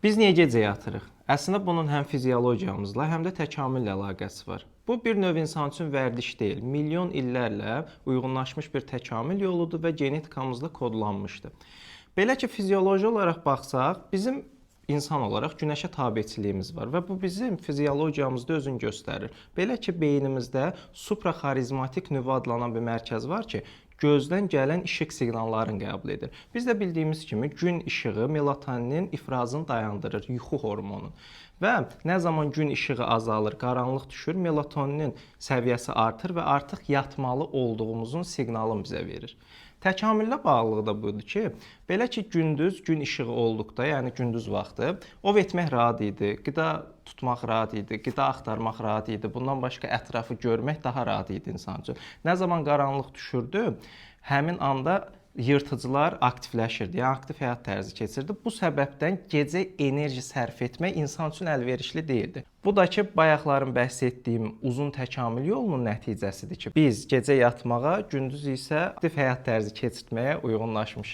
Biz niyə gecə yatırıq? Əslində bunun həm fiziologiyamızla, həm də təkamüllə əlaqəsi var. Bu bir növ insan üçün vərdiş deyil. Milyon illərlə uyğunlaşmış bir təkamül yoludur və genetikamızda kodlanmışdır. Belə ki, fizioloji olaraq baxsaq, bizim insan olaraq günəşə tabeçiliyimiz var və bu bizim fiziologiyamızda özünü göstərir. Belə ki, beynimizdə supraxarizmatik nüvə adlanan bir mərkəz var ki, gözdən gələn işıq siqnallarını qəbul edir. Biz də bildiyimiz kimi gün işığı melatoninin ifrazını dayandırır, yuxu hormonu. Və nə zaman gün işığı azalır, qaranlıq düşür, melatoninin səviyyəsi artır və artıq yatmalı olduğumuzun siqnalını bizə verir. Təkamüllə bağlılığı da budur ki, belə ki, gündüz gün işığı olduqda, yəni gündüz vaxtı, ov etmək rahat idi, qida tutmaq rahat idi, qida axtarmaq rahat idi, bundan başqa ətrafı görmək daha rahat idi insan üçün. Nə zaman qaranlıq düşürdü, həmin anda yırtıcılar aktivləşirdi, yəni aktiv həyat tərzi keçirdi. Bu səbəbdən gecə enerji sərf etmək insan üçün əlverişli deyildi. Bu da ki, bayaqların bəhs etdiyim uzun təkamül yolunun nəticəsidir ki, biz gecə yatmağa, gündüz isə aktiv həyat tərzi keçirtməyə uyğunlaşmışıq.